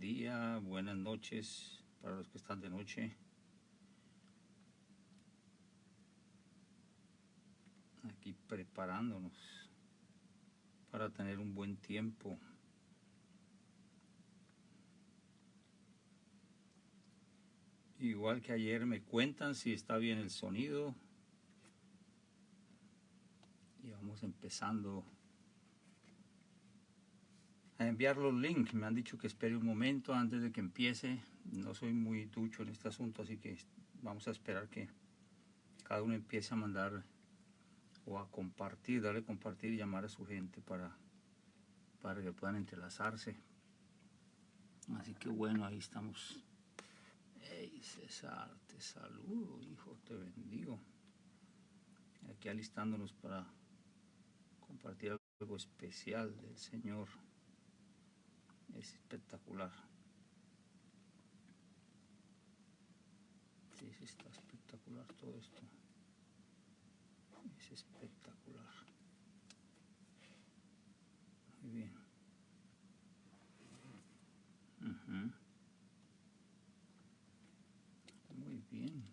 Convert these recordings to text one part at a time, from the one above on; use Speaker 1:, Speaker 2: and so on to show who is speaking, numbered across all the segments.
Speaker 1: día, buenas noches para los que están de noche. Aquí preparándonos para tener un buen tiempo. Igual que ayer, me cuentan si está bien el sonido. Y vamos empezando a enviar los links. Me han dicho que espere un momento antes de que empiece. No soy muy ducho en este asunto, así que vamos a esperar que cada uno empiece a mandar o a compartir, darle compartir y llamar a su gente para que puedan entrelazarse. Así que bueno, ahí estamos. Hey César, te saludo, hijo, te bendigo. Aquí alistándonos para compartir algo especial del Señor. Es espectacular. Sí, está espectacular todo esto. Es espectacular. Muy bien. Muy bien.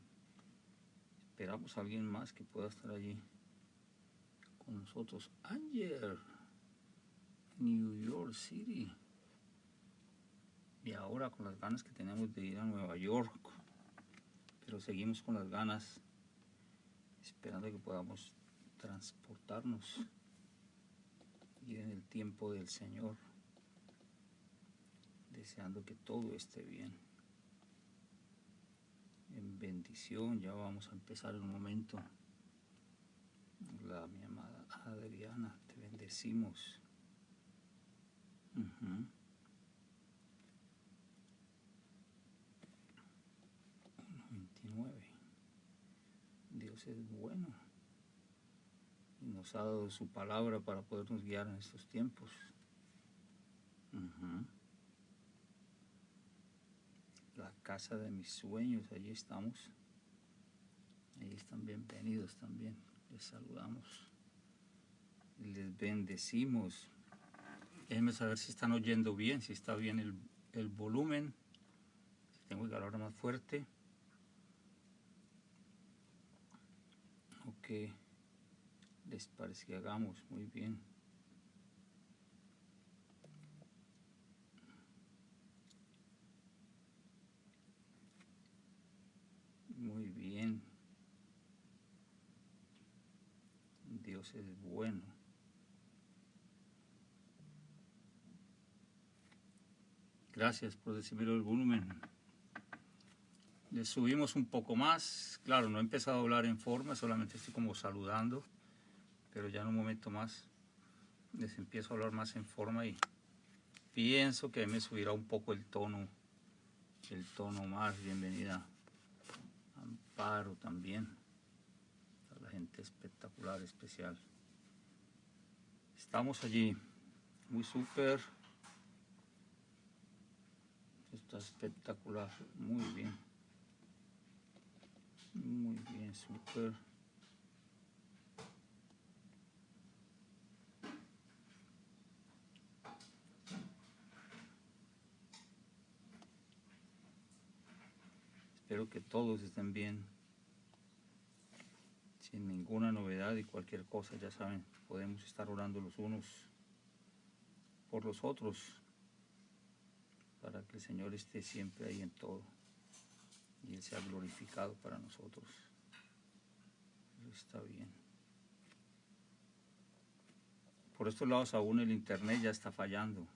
Speaker 1: Esperamos a alguien más que pueda estar allí con nosotros. Anger, New York City. Y ahora con las ganas que tenemos de ir a Nueva York. Pero seguimos con las ganas, esperando que podamos transportarnos, ir en el tiempo del Señor, deseando que todo esté bien. En bendición, ya vamos a empezar en un momento. Mi amada Adriana, te bendecimos. 1:29. Dios es bueno y nos ha dado su palabra para podernos guiar en estos tiempos. La casa de mis sueños, allí estamos. Ahí están bienvenidos también. Les saludamos. Les bendecimos. Déjenme saber si están oyendo bien, si está bien el volumen. Si tengo que hablar más fuerte. O qué les parece que hagamos. Muy bien. Muy bien. Dios es bueno. Gracias por decirme el volumen. Le subimos un poco más. Claro, no he empezado a hablar en forma, solamente estoy como saludando. Pero ya en un momento más les empiezo a hablar más en forma y pienso que me subirá un poco el tono más. Bienvenida Amparo también. A la gente espectacular, especial. Estamos allí, muy súper. Está espectacular, muy bien. Muy bien, súper. Espero que todos estén bien. Sin ninguna novedad y cualquier cosa, ya saben, podemos estar orando los unos por los otros para que el Señor esté siempre ahí en todo y Él sea glorificado para nosotros. Eso está bien. Por estos lados aún el internet ya está fallando,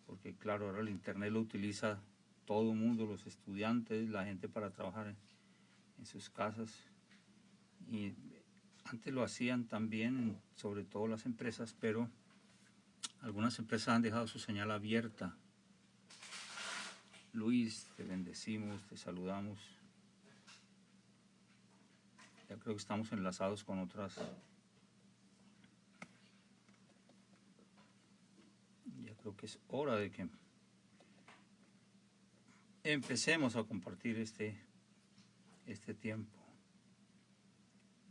Speaker 1: porque claro, ahora el internet lo utiliza todo el mundo, los estudiantes, la gente para trabajar en sus casas, y antes lo hacían también, sobre todo las empresas, pero algunas empresas han dejado su señal abierta. Luis, te bendecimos, te saludamos. Ya creo que estamos enlazados con otras. Ya creo que es hora de que empecemos a compartir este tiempo.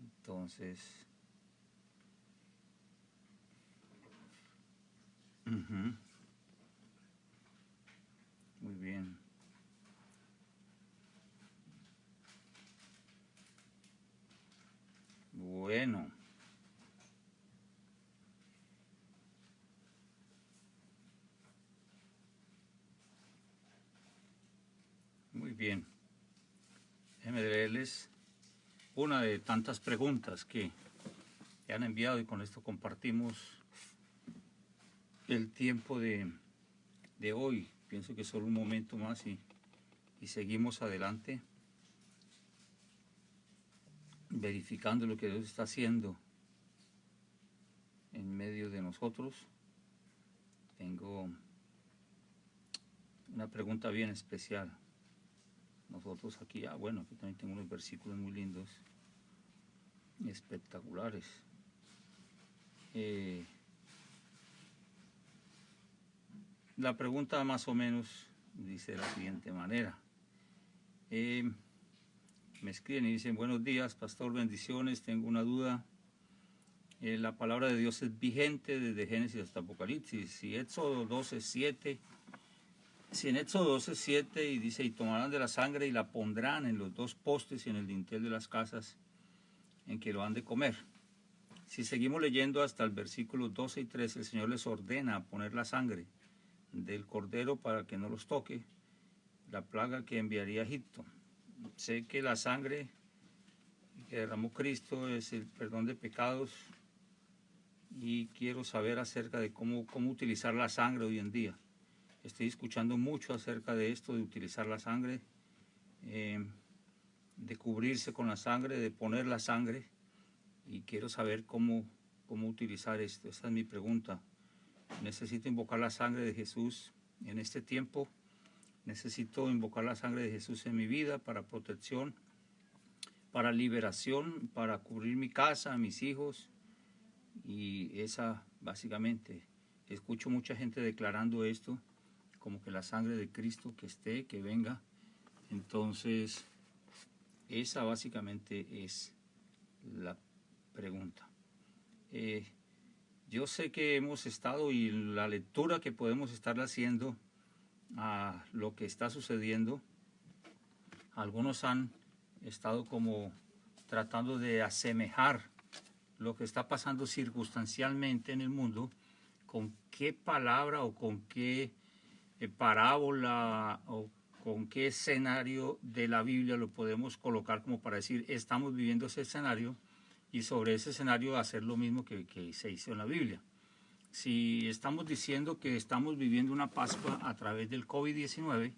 Speaker 1: Entonces, Bien, déjenme leerles una de tantas preguntas que han enviado y con esto compartimos el tiempo de hoy. Pienso que es solo un momento más y seguimos adelante verificando lo que Dios está haciendo en medio de nosotros. Tengo una pregunta bien especial. Nosotros aquí, bueno, aquí también tengo unos versículos muy lindos, espectaculares. La pregunta más o menos dice de la siguiente manera. Me escriben y dicen: buenos días, pastor, bendiciones, tengo una duda. La palabra de Dios es vigente desde Génesis hasta Apocalipsis. Si Éxodo 12:7, si en Éxodo 12:7 y dice: y tomarán de la sangre y la pondrán en los dos postes y en el dintel de las casas en que lo han de comer. Si seguimos leyendo hasta el versículo 12 y 13, el Señor les ordena poner la sangre del cordero para que no los toque la plaga que enviaría a Egipto. Sé que la sangre que derramó Cristo es el perdón de pecados y quiero saber acerca de cómo utilizar la sangre hoy en día. Estoy escuchando mucho acerca de esto, de utilizar la sangre, de cubrirse con la sangre, de poner la sangre, y quiero saber cómo utilizar esto. Esta es mi pregunta. Necesito invocar la sangre de Jesús en este tiempo. Necesito invocar la sangre de Jesús en mi vida para protección, para liberación, para cubrir mi casa, mis hijos. Y esa, básicamente, escucho mucha gente declarando esto, como que la sangre de Cristo que esté, que venga. Entonces, esa básicamente es la pregunta. Yo sé que hemos estado, y la lectura que podemos estar haciendo a lo que está sucediendo, algunos han estado como tratando de asemejar lo que está pasando circunstancialmente en el mundo con qué palabra o con qué parábola o con qué escenario de la Biblia lo podemos colocar como para decir: estamos viviendo ese escenario, y sobre ese escenario hacer lo mismo que se hizo en la Biblia. Si estamos diciendo que estamos viviendo una Pascua a través del COVID-19,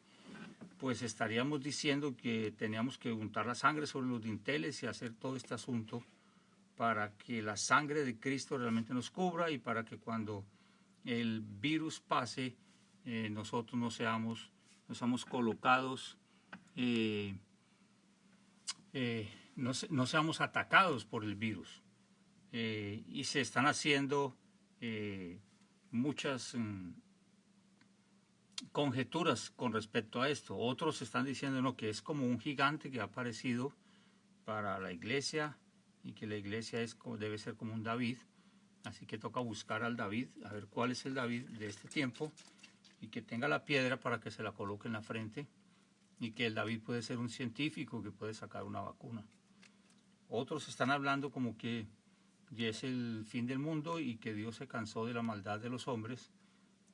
Speaker 1: pues estaríamos diciendo que teníamos que untar la sangre sobre los dinteles y hacer todo este asunto para que la sangre de Cristo realmente nos cubra, y para que cuando el virus pase, nosotros no seamos colocados, no seamos atacados por el virus. Y se están haciendo muchas conjeturas con respecto a esto. Otros están diciendo no, que es como un gigante que ha aparecido para la iglesia, y que la iglesia debe ser como un David. Así que toca buscar al David, a ver cuál es el David de este tiempo, y que tenga la piedra para que se la coloque en la frente, y que el David puede ser un científico que puede sacar una vacuna. Otros están hablando como que ya es el fin del mundo y que Dios se cansó de la maldad de los hombres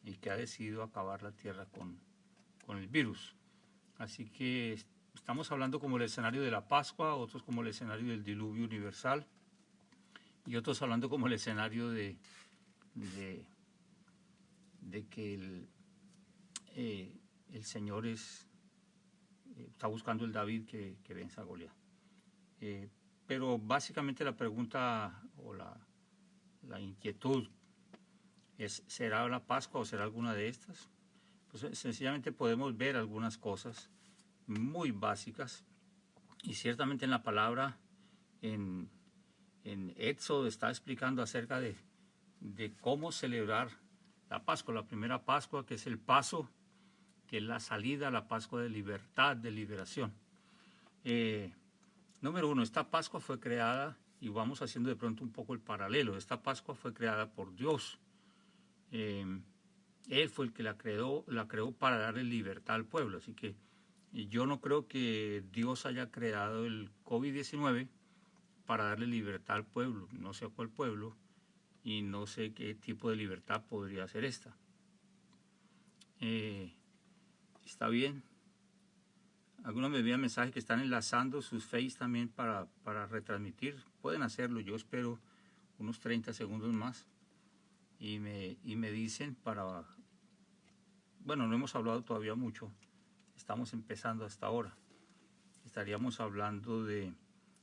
Speaker 1: y que ha decidido acabar la tierra con el virus. Así que estamos hablando como el escenario de la Pascua, otros como el escenario del diluvio universal, y otros hablando como el escenario de que el Señor está buscando el David que venza a Goliat. Pero básicamente la pregunta o la inquietud es: ¿será la Pascua o será alguna de estas? Pues sencillamente podemos ver algunas cosas muy básicas, y ciertamente en la palabra, en Éxodo, está explicando acerca de cómo celebrar la Pascua. La primera Pascua, que es el paso, que es la salida, la Pascua de libertad, de liberación. Número uno, esta Pascua fue creada, y vamos haciendo de pronto un poco el paralelo, esta Pascua fue creada por Dios. Él fue el que la creó para darle libertad al pueblo. Así que yo no creo que Dios haya creado el COVID-19 para darle libertad al pueblo. No sé a cuál pueblo, y no sé qué tipo de libertad podría ser esta. Está bien, algunos me envían mensajes que están enlazando sus Face también para retransmitir. Pueden hacerlo, yo espero unos 30 segundos más. Y me dicen para... Bueno, no hemos hablado todavía mucho. Estamos empezando hasta ahora. Estaríamos hablando de,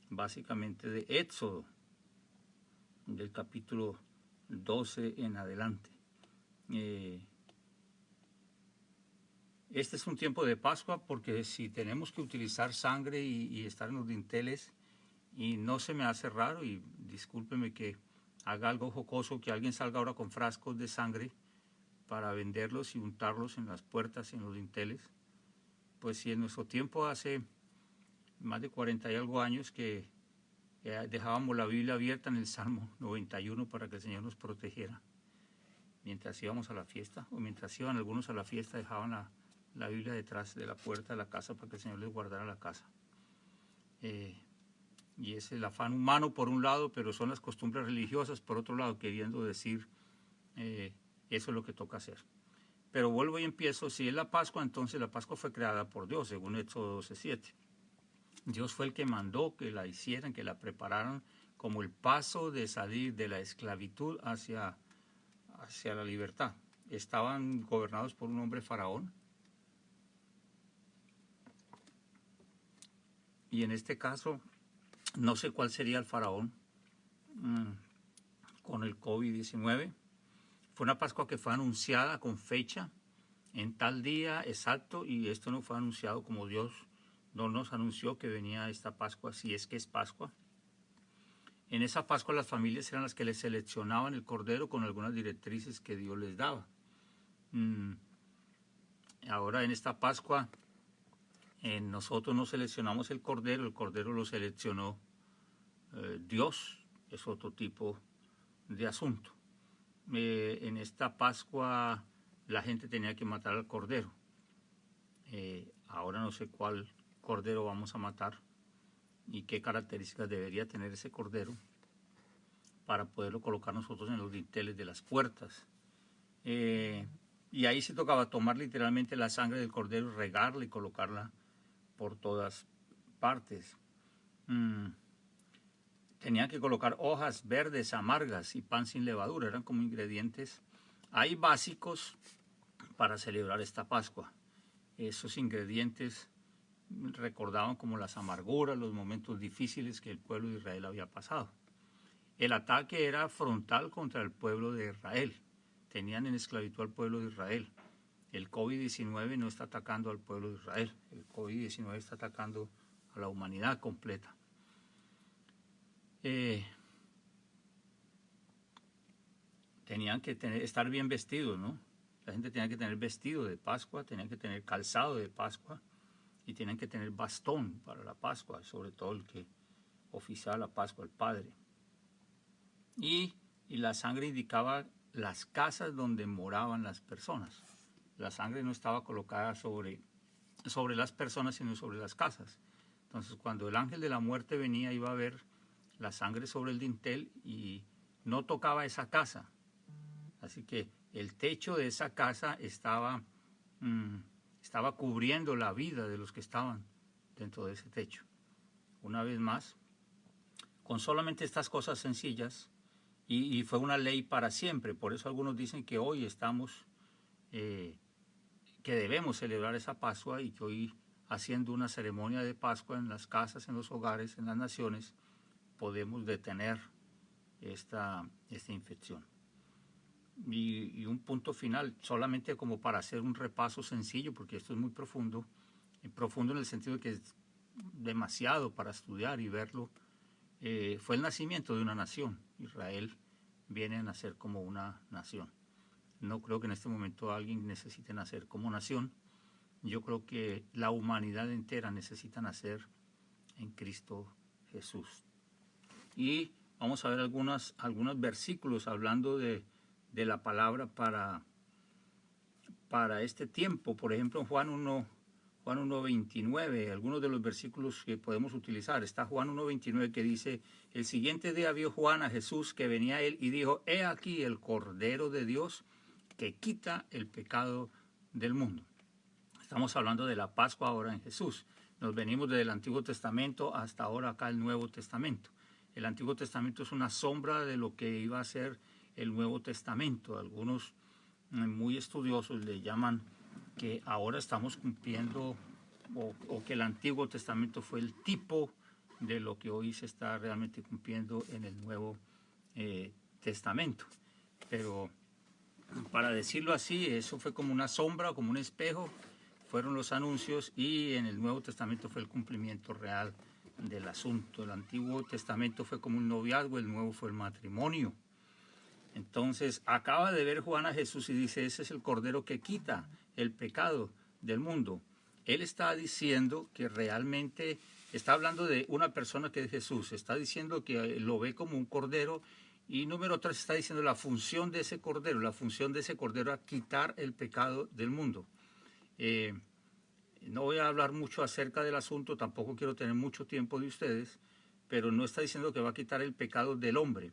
Speaker 1: básicamente, de Éxodo, del capítulo 12 en adelante. Este es un tiempo de Pascua porque si tenemos que utilizar sangre y estar en los dinteles, y no se me hace raro, y discúlpeme que haga algo jocoso, que alguien salga ahora con frascos de sangre para venderlos y untarlos en las puertas y en los dinteles. Pues si en nuestro tiempo, hace más de 40 y algo años, que dejábamos la Biblia abierta en el Salmo 91 para que el Señor nos protegiera. Mientras íbamos a la fiesta, o mientras iban algunos a la fiesta, dejaban la Biblia detrás de la puerta de la casa para que el Señor les guardara la casa. Y es el afán humano por un lado, pero son las costumbres religiosas por otro lado, queriendo decir eso es lo que toca hacer. Pero vuelvo y empiezo, si es la Pascua, entonces la Pascua fue creada por Dios, según Éxodo 12:7. Dios fue el que mandó que la hicieran, que la prepararan como el paso de salir de la esclavitud hacia la libertad. Estaban gobernados por un hombre faraón. Y en este caso, no sé cuál sería el faraón con el COVID-19. Fue una Pascua que fue anunciada con fecha, en tal día exacto, y esto no fue anunciado como Dios no nos anunció que venía esta Pascua, si es que es Pascua. En esa Pascua las familias eran las que les seleccionaban el cordero con algunas directrices que Dios les daba. Ahora en esta Pascua nosotros no seleccionamos el cordero lo seleccionó Dios, es otro tipo de asunto. En esta Pascua la gente tenía que matar al cordero. Ahora no sé cuál cordero vamos a matar y qué características debería tener ese cordero para poderlo colocar nosotros en los dinteles de las puertas. Y ahí se tocaba tomar literalmente la sangre del cordero, regarla y colocarla por todas partes. Tenían que colocar hojas verdes amargas y pan sin levadura, eran como ingredientes ahí básicos para celebrar esta Pascua. Esos ingredientes recordaban como las amarguras, los momentos difíciles que el pueblo de Israel había pasado. El ataque era frontal contra el pueblo de Israel. Tenían en esclavitud al pueblo de Israel. El COVID-19 no está atacando al pueblo de Israel. El COVID-19 está atacando a la humanidad completa. Tenían que estar bien vestidos, ¿no? La gente tenía que tener vestido de Pascua, tenían que tener calzado de Pascua y tenían que tener bastón para la Pascua, sobre todo el que oficiaba la Pascua, el Padre. Y la sangre indicaba las casas donde moraban las personas. La sangre no estaba colocada sobre las personas, sino sobre las casas. Entonces, cuando el ángel de la muerte venía, iba a ver la sangre sobre el dintel y no tocaba esa casa. Así que el techo de esa casa estaba cubriendo la vida de los que estaban dentro de ese techo. Una vez más, con solamente estas cosas sencillas, y fue una ley para siempre. Por eso algunos dicen que hoy estamos, que debemos celebrar esa Pascua y que hoy, haciendo una ceremonia de Pascua en las casas, en los hogares, en las naciones, podemos detener esta infección. Y un punto final, solamente como para hacer un repaso sencillo, porque esto es muy profundo en el sentido de que es demasiado para estudiar y verlo. Fue el nacimiento de una nación. Israel viene a nacer como una nación. No creo que en este momento alguien necesite nacer como nación. Yo creo que la humanidad entera necesita nacer en Cristo Jesús. Y vamos a ver algunos versículos hablando de la palabra para este tiempo. Por ejemplo, Juan 1:29, algunos de los versículos que podemos utilizar. Está Juan 1:29 que dice: el siguiente día vio Juan a Jesús que venía a él y dijo: he aquí el Cordero de Dios que quita el pecado del mundo. Estamos hablando de la Pascua ahora en Jesús. Nos venimos desde el Antiguo Testamento hasta ahora acá el Nuevo Testamento. El Antiguo Testamento es una sombra de lo que iba a ser el Nuevo Testamento. Algunos muy estudiosos le llaman que ahora estamos cumpliendo o que el Antiguo Testamento fue el tipo de lo que hoy se está realmente cumpliendo en el Nuevo Testamento. Pero para decirlo así, eso fue como una sombra, como un espejo, fueron los anuncios, y en el Nuevo Testamento fue el cumplimiento real del asunto. El Antiguo Testamento fue como un noviazgo, el Nuevo fue el matrimonio. Entonces acaba de ver Juan a Jesús y dice: ese es el Cordero que quita el pecado del mundo. Él está diciendo que realmente está hablando de una persona que es Jesús, está diciendo que lo ve como un cordero, y número 3 está diciendo la función de ese cordero. La función de ese cordero es quitar el pecado del mundo. No voy a hablar mucho acerca del asunto, tampoco quiero tener mucho tiempo de ustedes, pero no está diciendo que va a quitar el pecado del hombre,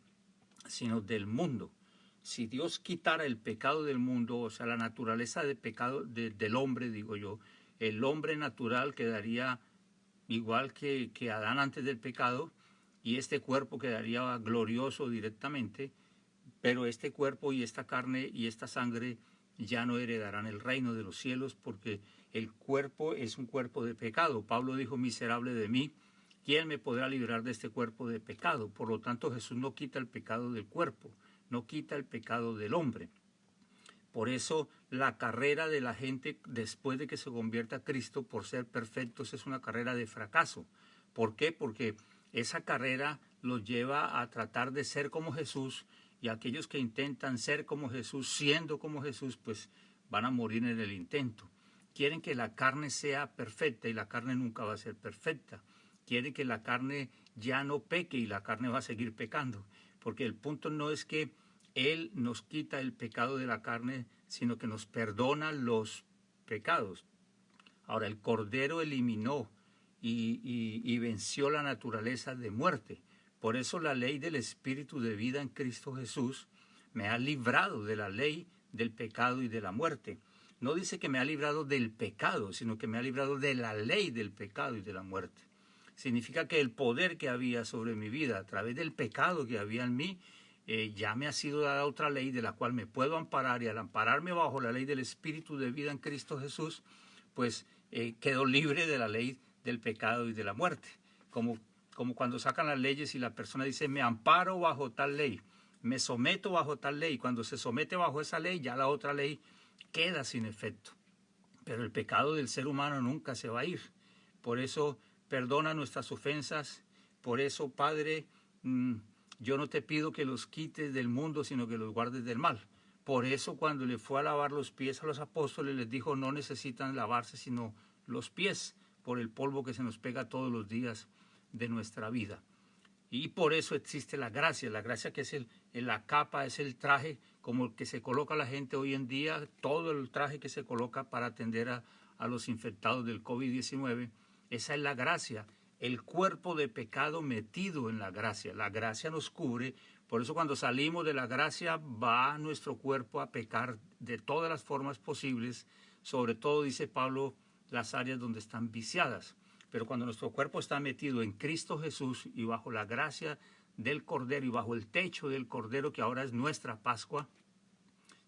Speaker 1: sino del mundo. Si Dios quitara el pecado del mundo, o sea, la naturaleza de pecado del hombre, digo yo, el hombre natural quedaría igual que Adán antes del pecado, y este cuerpo quedaría glorioso directamente, pero este cuerpo y esta carne y esta sangre ya no heredarán el reino de los cielos, porque el cuerpo es un cuerpo de pecado. Pablo dijo: miserable de mí, ¿quién me podrá librar de este cuerpo de pecado? Por lo tanto, Jesús no quita el pecado del cuerpo, no quita el pecado del hombre. Por eso la carrera de la gente después de que se convierta a Cristo por ser perfectos es una carrera de fracaso. ¿Por qué? Porque esa carrera los lleva a tratar de ser como Jesús, y aquellos que intentan ser como Jesús, siendo como Jesús, pues van a morir en el intento. Quieren que la carne sea perfecta, y la carne nunca va a ser perfecta. Quieren que la carne ya no peque, y la carne va a seguir pecando. Porque el punto no es que Él nos quita el pecado de la carne, sino que nos perdona los pecados. Ahora, el Cordero eliminó y venció la naturaleza de muerte. Por eso la ley del Espíritu de vida en Cristo Jesús me ha librado de la ley del pecado y de la muerte. No dice que me ha librado del pecado, sino que me ha librado de la ley del pecado y de la muerte. Significa que el poder que había sobre mi vida a través del pecado que había en mí, ya me ha sido dada otra ley de la cual me puedo amparar, y al ampararme bajo la ley del Espíritu de vida en Cristo Jesús, pues quedo libre de la ley del pecado y de la muerte. Como cuando sacan las leyes y la persona dice: me amparo bajo tal ley, me someto bajo tal ley. Cuando se somete bajo esa ley, ya la otra ley queda sin efecto. Pero el pecado del ser humano nunca se va a ir. Por eso perdona nuestras ofensas. Por eso, Padre, yo no te pido que los quites del mundo, sino que los guardes del mal. Por eso, cuando le fue a lavar los pies a los apóstoles, les dijo: no necesitan lavarse sino los pies, por el polvo que se nos pega todos los días de nuestra vida. Y por eso existe la gracia que es la capa, es el traje como el que se coloca la gente hoy en día, todo el traje que se coloca para atender a los infectados del COVID-19. Esa es la gracia, el cuerpo de pecado metido en la gracia. La gracia nos cubre, por eso cuando salimos de la gracia va nuestro cuerpo a pecar de todas las formas posibles, sobre todo, dice Pablo, las áreas donde están viciadas. Pero cuando nuestro cuerpo está metido en Cristo Jesús y bajo la gracia del Cordero y bajo el techo del Cordero, que ahora es nuestra Pascua,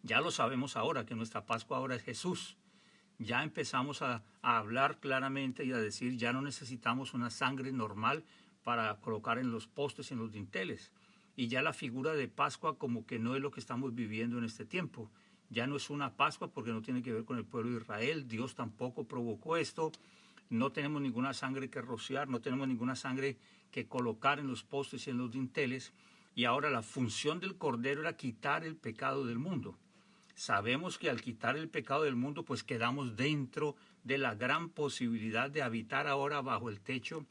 Speaker 1: ya lo sabemos ahora, que nuestra Pascua ahora es Jesús. Ya empezamos a hablar claramente y a decir: ya no necesitamos una sangre normal para colocar en los postes y en los dinteles. Y ya la figura de Pascua como que no es lo que estamos viviendo en este tiempo. Ya no es una Pascua porque no tiene que ver con el pueblo de Israel. Dios tampoco provocó esto. No tenemos ninguna sangre que rociar, no tenemos ninguna sangre que colocar en los postes y en los dinteles. Y ahora la función del Cordero era quitar el pecado del mundo. Sabemos que al quitar el pecado del mundo, pues quedamos dentro de la gran posibilidad de habitar ahora bajo el techo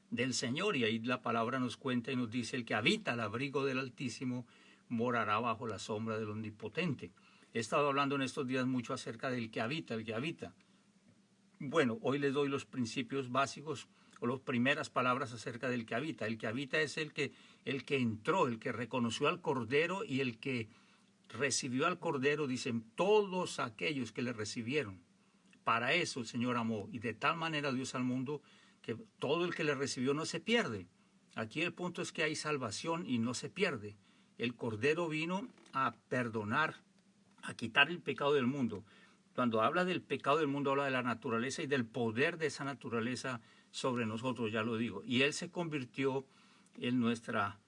Speaker 1: del Señor. Y ahí la palabra nos cuenta y nos dice: el que habita al abrigo del Altísimo morará bajo la sombra del Omnipotente. He estado hablando en estos días mucho acerca del que habita, el que habita. Bueno, hoy les doy los principios básicos o las primeras palabras acerca del que habita. El que habita es el que entró, el que reconoció al Cordero, y el que recibió al Cordero, dicen todos aquellos que le recibieron, Para eso el Señor amó, y de tal manera Dios al mundo que todo el que le recibió no se pierde. Aquí el punto es que hay salvación y no se pierde. El Cordero vino a perdonar, a quitar el pecado del mundo. Cuando habla del pecado del mundo, habla de la naturaleza y del poder de esa naturaleza sobre nosotros, ya lo digo. Y Él se convirtió en nuestra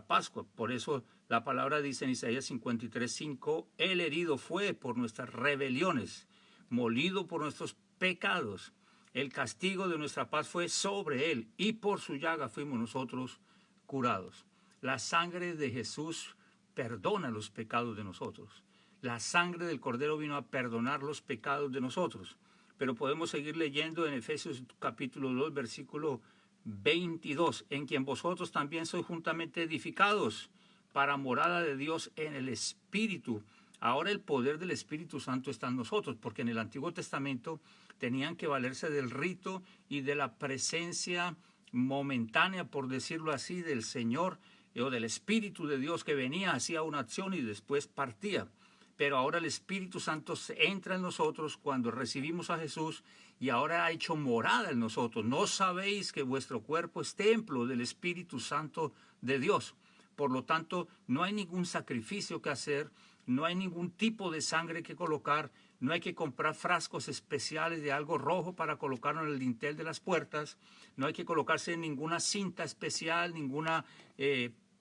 Speaker 1: Pascua. Por eso la palabra dice en Isaías 53:5, Él herido fue por nuestras rebeliones, molido por nuestros pecados. El castigo de nuestra paz fue sobre Él, y por su llaga fuimos nosotros curados. La sangre de Jesús perdona los pecados de nosotros. La sangre del Cordero vino a perdonar los pecados de nosotros. Pero podemos seguir leyendo en Efesios capítulo 2, versículo 22, en quien vosotros también sois juntamente edificados para morada de Dios en el Espíritu. Ahora el poder del Espíritu Santo está en nosotros, porque en el Antiguo Testamento tenían que valerse del rito y de la presencia momentánea, por decirlo así, del Señor o del Espíritu de Dios que venía, hacía una acción y después partía. Pero ahora el Espíritu Santo entra en nosotros cuando recibimos a Jesús y ahora ha hecho morada en nosotros. ¿No sabéis que vuestro cuerpo es templo del Espíritu Santo de Dios? Por lo tanto, no hay ningún sacrificio que hacer, no hay ningún tipo de sangre que colocar, no hay que comprar frascos especiales de algo rojo para colocarlo en el dintel de las puertas, no hay que colocarse ninguna cinta especial, ninguna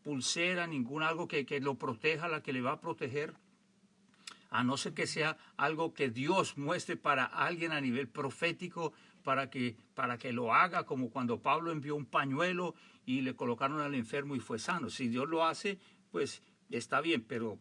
Speaker 1: pulsera, ningún algo que lo proteja, la que le va a proteger, a no ser que sea algo que Dios muestre para alguien a nivel profético, para que lo haga, como cuando Pablo envió un pañuelo y le colocaron al enfermo y fue sano. Si Dios lo hace, pues está bien, pero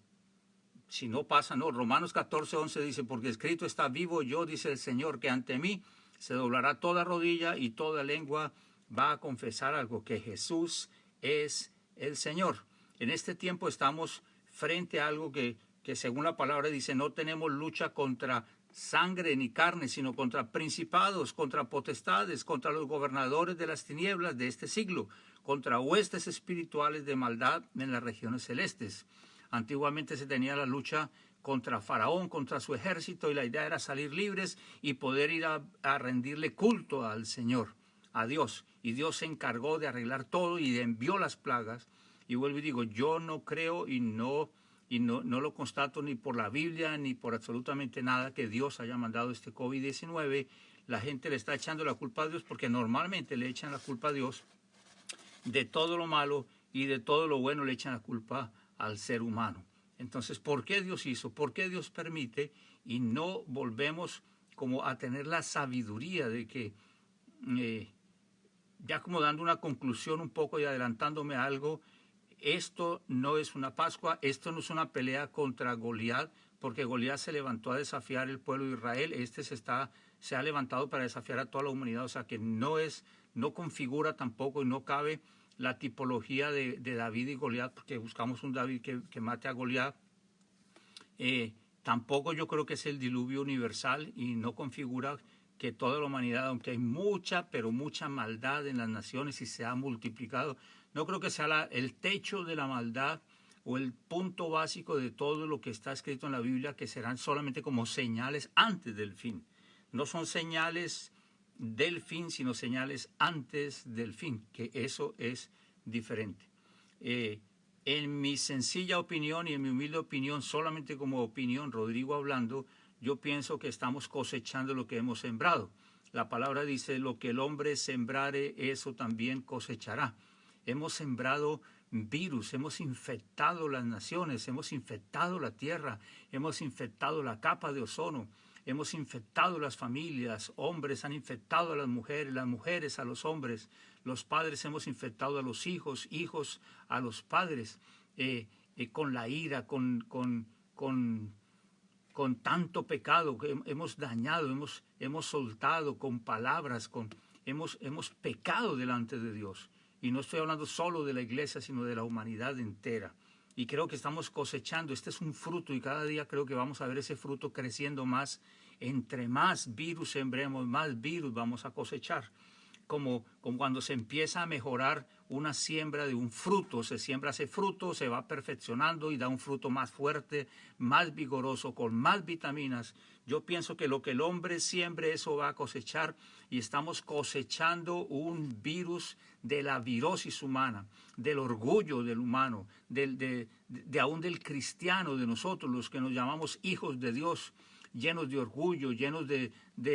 Speaker 1: si no pasa, no. Romanos 14:11 dice, porque escrito está, vivo yo, dice el Señor, que ante mí se doblará toda rodilla y toda lengua va a confesar algo, que Jesús es el Señor. En este tiempo estamos frente a algo que según la palabra dice, no tenemos lucha contra sangre ni carne, sino contra principados, contra potestades, contra los gobernadores de las tinieblas de este siglo, contra huestes espirituales de maldad en las regiones celestes. Antiguamente se tenía la lucha contra Faraón, contra su ejército, y la idea era salir libres y poder ir a rendirle culto al Señor, a Dios. Y Dios se encargó de arreglar todo y envió las plagas. Y vuelvo y digo, yo no creo y no lo constato ni por la Biblia ni por absolutamente nada que Dios haya mandado este COVID-19. La gente le está echando la culpa a Dios porque normalmente le echan la culpa a Dios de todo lo malo y de todo lo bueno le echan la culpa al ser humano. Entonces, ¿por qué Dios hizo? ¿Por qué Dios permite? Y no volvemos como a tener la sabiduría de que, ya como dando una conclusión un poco y adelantándome a algo, esto no es una Pascua, esto no es una pelea contra Goliat, porque Goliat se levantó a desafiar el pueblo de Israel, se ha levantado para desafiar a toda la humanidad, o sea que no configura tampoco y no cabe la tipología de David y Goliat, porque buscamos un David que mate a Goliat. Tampoco yo creo que es el diluvio universal y no configura que toda la humanidad, aunque hay mucha, pero mucha maldad en las naciones y se ha multiplicado, no creo que sea el techo de la maldad o el punto básico de todo lo que está escrito en la Biblia, que serán solamente como señales antes del fin. No son señales del fin, sino señales antes del fin, que eso es diferente. En mi sencilla opinión y en mi humilde opinión, solamente como opinión, Rodrigo hablando, yo pienso que estamos cosechando lo que hemos sembrado. La palabra dice, lo que el hombre sembrare, eso también cosechará. Hemos sembrado virus, hemos infectado las naciones, hemos infectado la tierra, hemos infectado la capa de ozono, hemos infectado las familias, hombres han infectado a las mujeres a los hombres, los padres hemos infectado a los hijos, hijos a los padres, con la ira, con tanto pecado que hemos dañado, hemos soltado con palabras, hemos pecado delante de Dios. Y no estoy hablando solo de la iglesia, sino de la humanidad entera. Y creo que estamos cosechando, este es un fruto y cada día creo que vamos a ver ese fruto creciendo más. Entre más virus sembremos, más virus vamos a cosechar. Como cuando se empieza a mejorar una siembra de un fruto. Se siembra ese fruto, se va perfeccionando y da un fruto más fuerte, más vigoroso, con más vitaminas. Yo pienso que lo que el hombre siembre, eso va a cosechar, y estamos cosechando un virus de la virosis humana, del orgullo del humano, aún del cristiano, de nosotros, los que nos llamamos hijos de Dios, llenos de orgullo, llenos de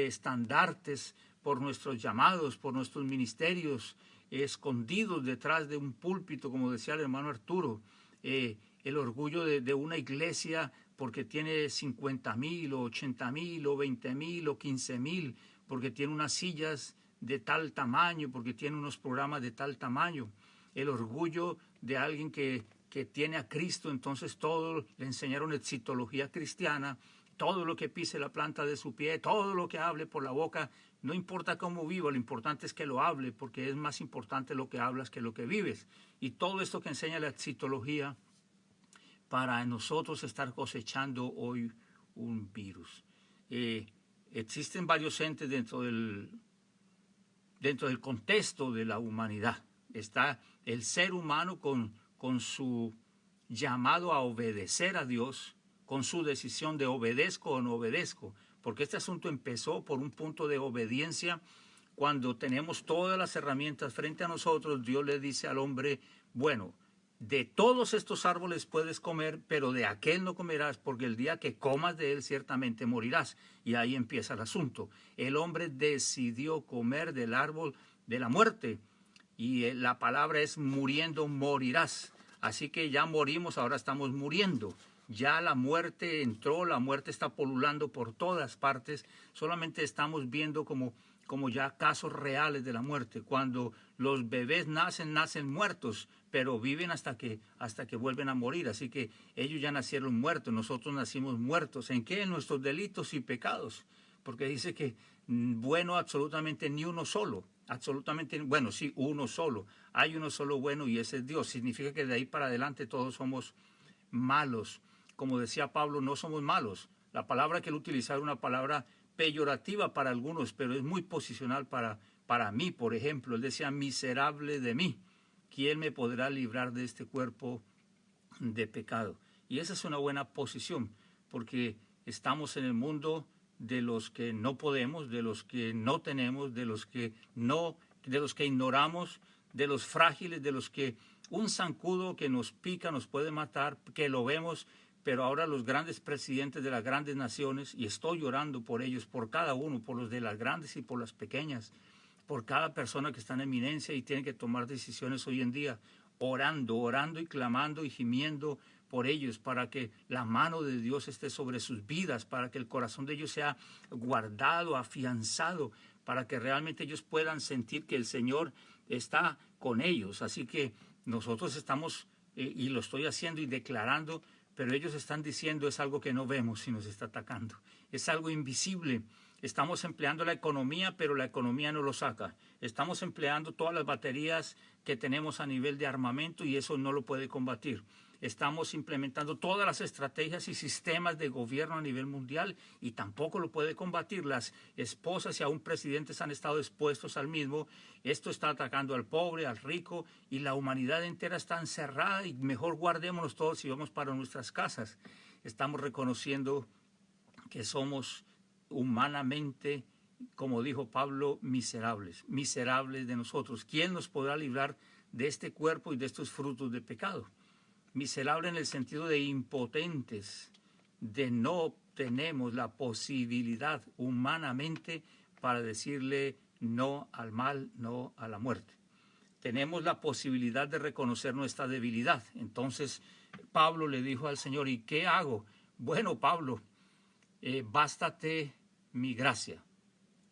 Speaker 1: estandartes por nuestros llamados, por nuestros ministerios, escondidos detrás de un púlpito, como decía el hermano Arturo, el orgullo de una iglesia porque tiene 50,000 o 80,000 o 20,000 o 15,000, porque tiene unas sillas de tal tamaño, porque tiene unos programas de tal tamaño. El orgullo de alguien que tiene a Cristo, entonces todo le enseñaron exitología cristiana, todo lo que pise la planta de su pie, todo lo que hable por la boca, no importa cómo viva, lo importante es que lo hable, porque es más importante lo que hablas que lo que vives. Y todo esto que enseña la exitología, para nosotros estar cosechando hoy un virus. Existen varios entes dentro del contexto de la humanidad. Está el ser humano con su llamado a obedecer a Dios, con su decisión de obedezco o no obedezco, porque este asunto empezó por un punto de obediencia. Cuando tenemos todas las herramientas frente a nosotros, Dios le dice al hombre, bueno, de todos estos árboles puedes comer, pero de aquel no comerás, porque el día que comas de él ciertamente morirás. Y ahí empieza el asunto. El hombre decidió comer del árbol de la muerte, y la palabra es muriendo morirás. Así que ya morimos, ahora estamos muriendo. Ya la muerte entró, la muerte está polulando por todas partes. Solamente estamos viendo como ya casos reales de la muerte. Cuando los bebés nacen muertos, pero viven hasta que vuelven a morir. Así que ellos ya nacieron muertos, nosotros nacimos muertos. ¿En qué? En nuestros delitos y pecados. Porque dice que bueno absolutamente ni uno solo. Absolutamente, bueno, sí, uno solo. Hay uno solo bueno y ese es Dios. Significa que de ahí para adelante todos somos malos. Como decía Pablo, no somos malos. La palabra que él utilizaba era una palabra peyorativa para algunos, pero es muy posicional para mí. Por ejemplo, él decía, miserable de mí, ¿quién me podrá librar de este cuerpo de pecado? Y esa es una buena posición, porque estamos en el mundo de los que no podemos, de los que no tenemos, de los que ignoramos, de los frágiles, de los que un zancudo que nos pica nos puede matar, que lo vemos. Pero ahora los grandes presidentes de las grandes naciones, y estoy llorando por ellos, por cada uno, por los de las grandes y por las pequeñas, por cada persona que está en eminencia y tiene que tomar decisiones hoy en día, orando y clamando y gimiendo por ellos, para que la mano de Dios esté sobre sus vidas, para que el corazón de ellos sea guardado, afianzado, para que realmente ellos puedan sentir que el Señor está con ellos. Así que nosotros estamos, y lo estoy haciendo y declarando, pero ellos están diciendo es algo que no vemos y nos está atacando. Es algo invisible. Estamos empleando la economía, pero la economía no lo saca. Estamos empleando todas las baterías que tenemos a nivel de armamento y eso no lo puede combatir. Estamos implementando todas las estrategias y sistemas de gobierno a nivel mundial y tampoco lo puede combatir. Las esposas y aún presidentes han estado expuestos al mismo. Esto está atacando al pobre, al rico, y la humanidad entera está encerrada, y mejor guardémonos todos y vamos para nuestras casas. Estamos reconociendo que somos humanamente, como dijo Pablo, miserables de nosotros. ¿Quién nos podrá librar de este cuerpo y de estos frutos de pecado? Miserable en el sentido de impotentes, de no tenemos la posibilidad humanamente para decirle no al mal, no a la muerte. Tenemos la posibilidad de reconocer nuestra debilidad. Entonces Pablo le dijo al Señor, ¿y qué hago? Bueno, Pablo, bástate mi gracia.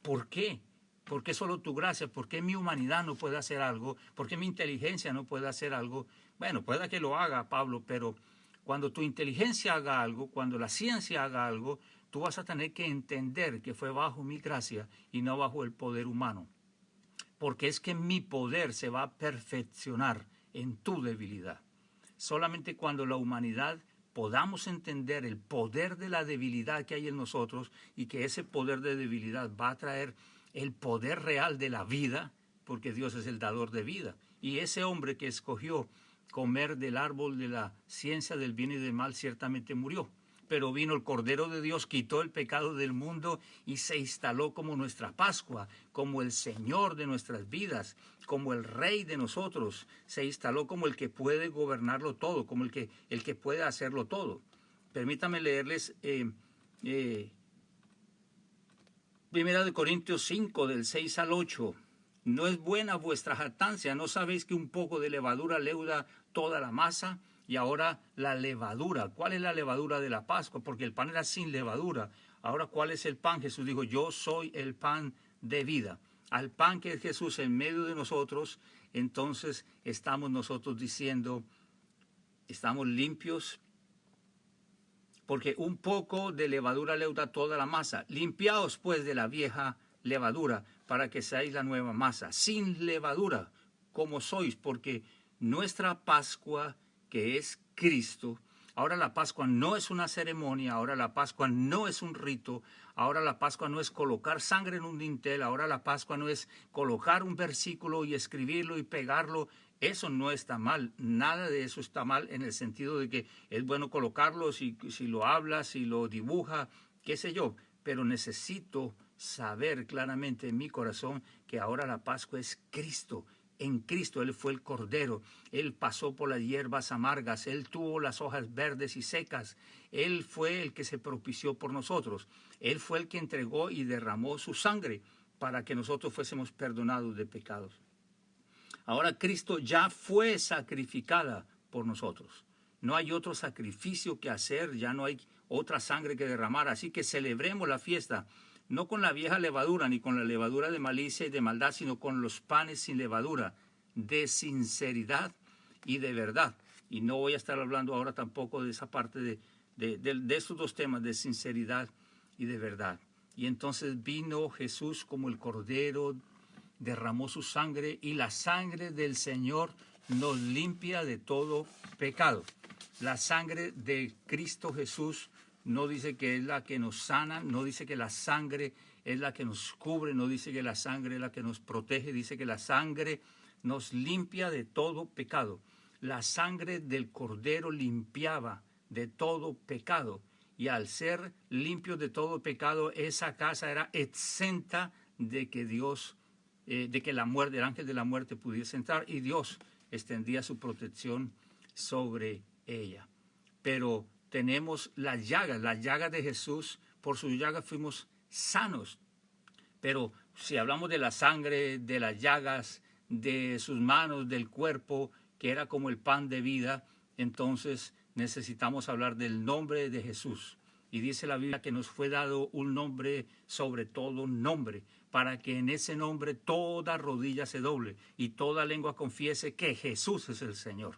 Speaker 1: ¿Por qué? ¿Por qué solo tu gracia? ¿Por qué mi humanidad no puede hacer algo? ¿Por qué mi inteligencia no puede hacer algo? Bueno, pueda que lo haga, Pablo, pero cuando tu inteligencia haga algo, cuando la ciencia haga algo, tú vas a tener que entender que fue bajo mi gracia y no bajo el poder humano. Porque es que mi poder se va a perfeccionar en tu debilidad. Solamente cuando la humanidad podamos entender el poder de la debilidad que hay en nosotros, y que ese poder de debilidad va a traer el poder real de la vida, porque Dios es el dador de vida. Y ese hombre que escogió comer del árbol de la ciencia del bien y del mal ciertamente murió. Pero vino el Cordero de Dios, quitó el pecado del mundo y se instaló como nuestra Pascua, como el Señor de nuestras vidas, como el Rey de nosotros. Se instaló como el que puede gobernarlo todo, como el que puede hacerlo todo. Permítame leerles Primera de Corintios 5, del 6 al 8. No es buena vuestra jactancia, ¿no sabéis que un poco de levadura leuda toda la masa? Y ahora la levadura. ¿Cuál es la levadura de la Pascua? Porque el pan era sin levadura. Ahora, ¿cuál es el pan? Jesús dijo, yo soy el pan de vida. Al pan que es Jesús en medio de nosotros, entonces estamos nosotros diciendo, estamos limpios, porque un poco de levadura leuda toda la masa. Limpiaos pues de la vieja levadura, para que seáis la nueva masa, sin levadura, como sois, porque nuestra Pascua, que es Cristo, ahora la Pascua no es una ceremonia, ahora la Pascua no es un rito, ahora la Pascua no es colocar sangre en un dintel, ahora la Pascua no es colocar un versículo y escribirlo y pegarlo. Eso no está mal, nada de eso está mal en el sentido de que es bueno colocarlo si lo habla, si lo dibuja, qué sé yo, pero necesito saber claramente en mi corazón que ahora la Pascua es Cristo. En Cristo Él fue el Cordero, Él pasó por las hierbas amargas, Él tuvo las hojas verdes y secas, Él fue el que se propició por nosotros, Él fue el que entregó y derramó su sangre para que nosotros fuésemos perdonados de pecados. Ahora Cristo ya fue sacrificada por nosotros. No hay otro sacrificio que hacer, ya no hay otra sangre que derramar. Así que celebremos la fiesta, no con la vieja levadura, ni con la levadura de malicia y de maldad, sino con los panes sin levadura, de sinceridad y de verdad. Y no voy a estar hablando ahora tampoco de esa parte de estos dos temas, de sinceridad y de verdad. Y entonces vino Jesús como el Cordero, derramó su sangre y la sangre del Señor nos limpia de todo pecado. La sangre de Cristo Jesús no dice que es la que nos sana, no dice que la sangre es la que nos cubre, no dice que la sangre es la que nos protege, dice que la sangre nos limpia de todo pecado. La sangre del Cordero limpiaba de todo pecado. Y al ser limpios de todo pecado, esa casa era exenta de que Dios de que la muerte, el ángel de la muerte pudiese entrar, y Dios extendía su protección sobre ella. Pero tenemos las llagas de Jesús, por sus llagas fuimos sanos. Pero si hablamos de la sangre, de las llagas, de sus manos, del cuerpo, que era como el pan de vida, entonces necesitamos hablar del nombre de Jesús. Y dice la Biblia que nos fue dado un nombre sobre todo nombre, para que en ese nombre toda rodilla se doble y toda lengua confiese que Jesús es el Señor.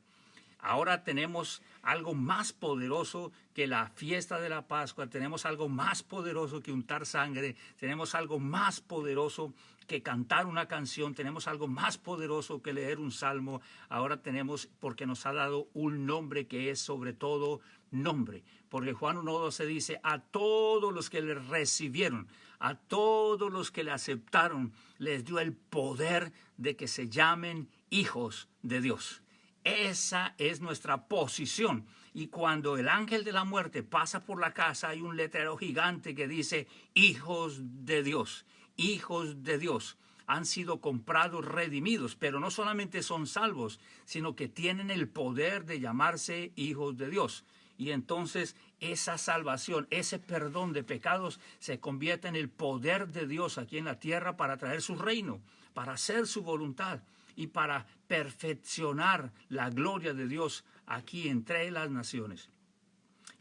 Speaker 1: Ahora tenemos algo más poderoso que la fiesta de la Pascua, tenemos algo más poderoso que untar sangre, tenemos algo más poderoso que cantar una canción, tenemos algo más poderoso que leer un salmo. Ahora tenemos, porque nos ha dado un nombre que es sobre todo nombre. Porque Juan 1:12 dice, a todos los que le recibieron, a todos los que le aceptaron, les dio el poder de que se llamen hijos de Dios. Esa es nuestra posición. Y cuando el ángel de la muerte pasa por la casa, hay un letrero gigante que dice, hijos de Dios, hijos de Dios. Han sido comprados, redimidos, pero no solamente son salvos, sino que tienen el poder de llamarse hijos de Dios. Y entonces esa salvación, ese perdón de pecados se convierte en el poder de Dios aquí en la tierra para traer su reino, para hacer su voluntad y para perfeccionar la gloria de Dios aquí entre las naciones.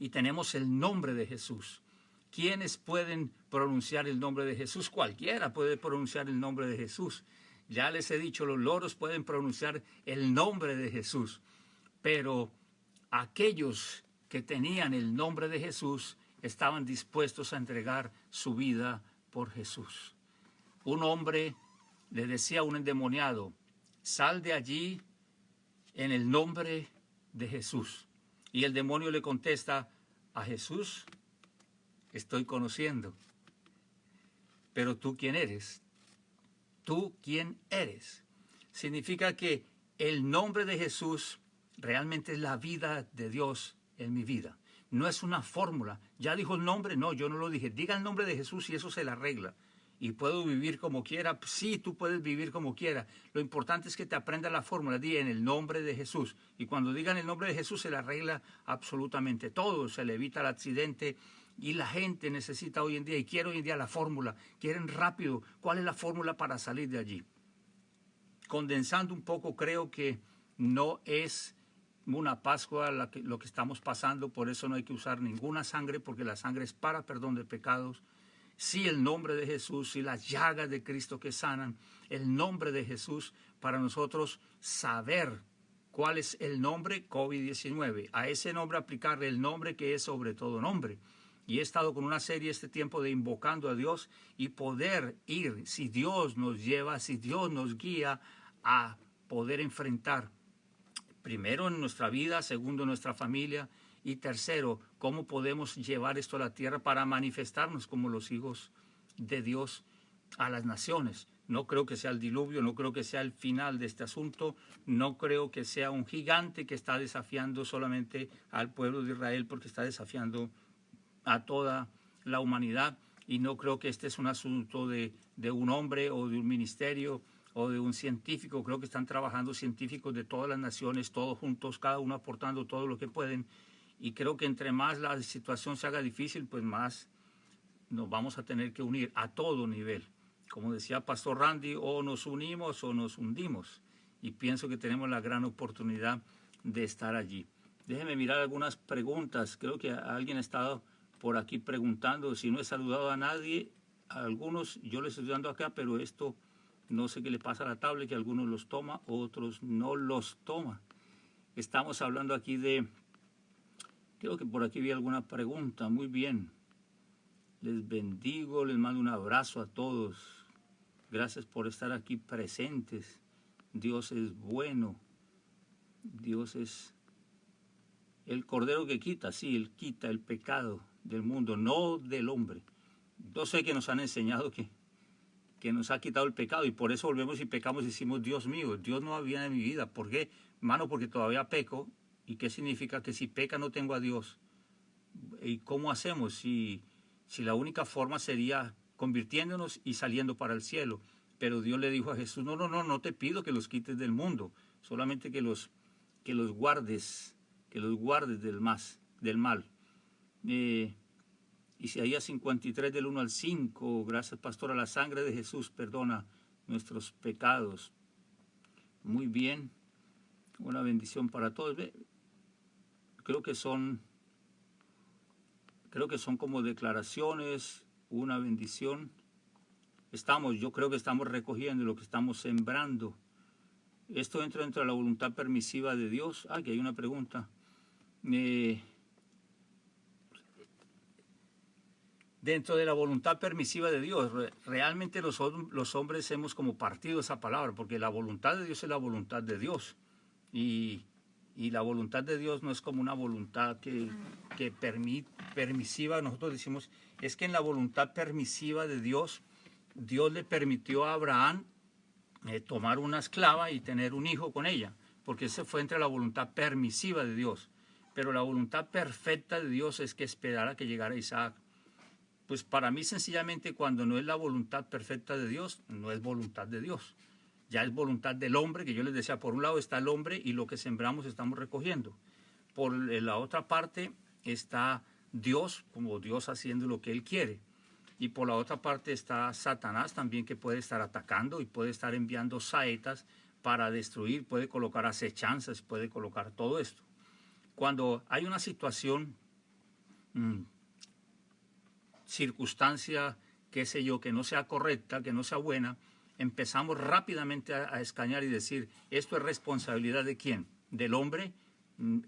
Speaker 1: Y tenemos el nombre de Jesús. ¿Quiénes pueden pronunciar el nombre de Jesús? Cualquiera puede pronunciar el nombre de Jesús. Ya les he dicho, los loros pueden pronunciar el nombre de Jesús. Pero aquellos que tenían el nombre de Jesús estaban dispuestos a entregar su vida por Jesús. Un hombre le decía a un endemoniado, sal de allí en el nombre de Jesús. Y el demonio le contesta, a Jesús estoy conociendo, pero ¿tú quién eres? ¿Tú quién eres? Significa que el nombre de Jesús realmente es la vida de Dios en mi vida. No es una fórmula. ¿Ya dijo el nombre? No, yo no lo dije. Diga el nombre de Jesús y eso se le arregla. ¿Y puedo vivir como quiera? Sí, tú puedes vivir como quiera. Lo importante es que te aprenda la fórmula. Di en el nombre de Jesús. Y cuando digan el nombre de Jesús se le arregla absolutamente todo. Se le evita el accidente. Y la gente necesita hoy en día, y quiere hoy en día la fórmula. Quieren rápido. ¿Cuál es la fórmula para salir de allí? Condensando un poco, creo que no es una Pascua lo que estamos pasando. Por eso no hay que usar ninguna sangre, porque la sangre es para perdón de pecados. Sí, el nombre de Jesús y las llagas de Cristo que sanan, el nombre de Jesús para nosotros saber cuál es el nombre COVID-19. A ese nombre aplicarle el nombre que es sobre todo nombre. Y he estado con una serie este tiempo de invocando a Dios y poder ir, si Dios nos lleva, si Dios nos guía, a poder enfrentar, primero en nuestra vida, segundo en nuestra familia, y tercero, cómo podemos llevar esto a la tierra para manifestarnos como los hijos de Dios a las naciones. No creo que sea el diluvio, no creo que sea el final de este asunto, no creo que sea un gigante que está desafiando solamente al pueblo de Israel, porque está desafiando a toda la humanidad, y no creo que este es un asunto de un hombre o de un ministerio o de un científico. Creo que están trabajando científicos de todas las naciones, todos juntos, cada uno aportando todo lo que pueden. Y creo que entre más la situación se haga difícil, pues más nos vamos a tener que unir a todo nivel. Como decía Pastor Randy, o nos unimos o nos hundimos. Y pienso que tenemos la gran oportunidad de estar allí. Déjenme mirar algunas preguntas. Creo que alguien ha estado por aquí preguntando. Si no he saludado a nadie, a algunos yo les estoy dando acá, pero esto no sé qué le pasa a la tablet, que algunos los toma, otros no los toma. Estamos hablando aquí de... Creo que por aquí vi alguna pregunta. Muy bien. Les bendigo, les mando un abrazo a todos. Gracias por estar aquí presentes. Dios es bueno. Dios es el Cordero que quita, sí, Él quita el pecado del mundo, no del hombre. Yo sé que nos han enseñado que nos ha quitado el pecado, y por eso volvemos y pecamos y decimos, Dios mío, Dios no viene en mi vida. ¿Por qué? Hermano, porque todavía peco. ¿Y qué significa? Que si peca no tengo a Dios. ¿Y cómo hacemos? Si la única forma sería convirtiéndonos y saliendo para el cielo. Pero Dios le dijo a Jesús, no te pido que los quites del mundo, solamente que los guardes del mal. Isaías 53 del 1 al 5, gracias pastora, la sangre de Jesús perdona nuestros pecados. Muy bien, una bendición para todos. Creo que son como declaraciones, una bendición. Yo creo que estamos recogiendo lo que estamos sembrando. Esto entra dentro de la voluntad permisiva de Dios. Aquí hay una pregunta. Dentro de la voluntad permisiva de Dios, realmente los hombres hemos como partido esa palabra, porque la voluntad de Dios es la voluntad de Dios. Y la voluntad de Dios no es como una voluntad permisiva. Nosotros decimos, es que en la voluntad permisiva de Dios, Dios le permitió a Abraham tomar una esclava y tener un hijo con ella, porque ese fue entre la voluntad permisiva de Dios. Pero la voluntad perfecta de Dios es que esperara que llegara Isaac. Pues para mí sencillamente cuando no es la voluntad perfecta de Dios, no es voluntad de Dios. Ya es voluntad del hombre, que yo les decía, por un lado está el hombre y lo que sembramos estamos recogiendo. Por la otra parte está Dios, como Dios haciendo lo que Él quiere. Y por la otra parte está Satanás también, que puede estar atacando y puede estar enviando saetas para destruir, puede colocar acechanzas, puede colocar todo esto. Cuando hay una situación, circunstancia, qué sé yo, que no sea correcta, que no sea buena, empezamos rápidamente a escañar y decir, ¿esto es responsabilidad de quién? ¿Del hombre?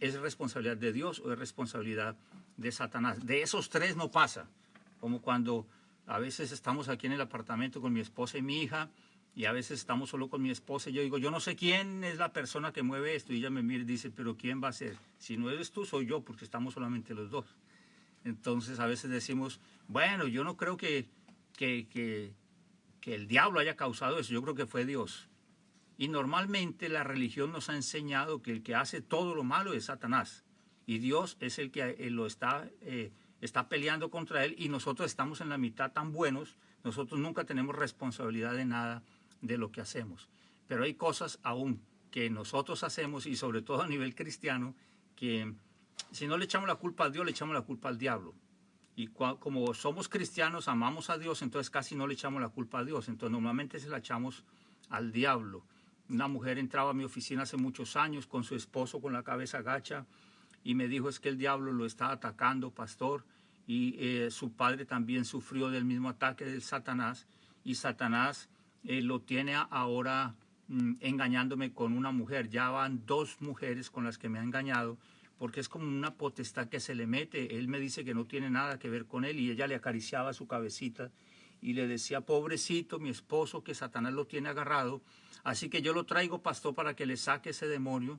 Speaker 1: ¿Es responsabilidad de Dios o es responsabilidad de Satanás? De esos tres no pasa. Como cuando a veces estamos aquí en el apartamento con mi esposa y mi hija, y a veces estamos solo con mi esposa y yo digo, yo no sé quién es la persona que mueve esto, y ella me mira y dice, pero ¿quién va a ser? Si no eres tú, soy yo, porque estamos solamente los dos. Entonces a veces decimos, bueno, yo no creo que el diablo haya causado eso, yo creo que fue Dios. Y normalmente la religión nos ha enseñado que el que hace todo lo malo es Satanás. Y Dios es el que lo está peleando contra él, y nosotros estamos en la mitad tan buenos. Nosotros nunca tenemos responsabilidad de nada de lo que hacemos. Pero hay cosas aún que nosotros hacemos, y sobre todo a nivel cristiano, que si no le echamos la culpa a Dios, le echamos la culpa al diablo. Y como somos cristianos, amamos a Dios, entonces casi no le echamos la culpa a Dios. Entonces normalmente se la echamos al diablo. Una mujer entraba a mi oficina hace muchos años con su esposo con la cabeza gacha y me dijo, es que el diablo lo está atacando, pastor, y su padre también sufrió del mismo ataque del Satanás, y Satanás lo tiene ahora engañándome con una mujer. Ya van 2 mujeres con las que me ha engañado, porque es como una potestad que se le mete. Él me dice que no tiene nada que ver con él, y ella le acariciaba su cabecita y le decía, pobrecito mi esposo, que Satanás lo tiene agarrado, así que yo lo traigo, pastor, para que le saque ese demonio.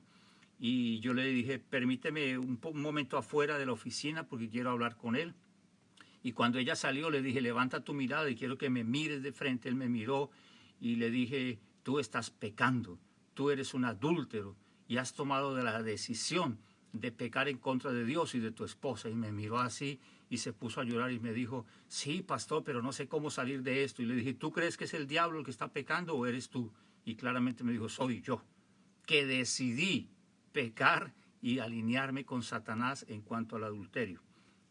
Speaker 1: Y yo le dije, permíteme un momento afuera de la oficina porque quiero hablar con él. Y cuando ella salió le dije, levanta tu mirada y quiero que me mires de frente. Él me miró y le dije, tú estás pecando, tú eres un adúltero y has tomado la decisión de pecar en contra de Dios y de tu esposa. Y me miró así y se puso a llorar y me dijo, sí, pastor, pero no sé cómo salir de esto. Y le dije, ¿tú crees que es el diablo el que está pecando o eres tú? Y claramente me dijo, soy yo, que decidí pecar y alinearme con Satanás en cuanto al adulterio.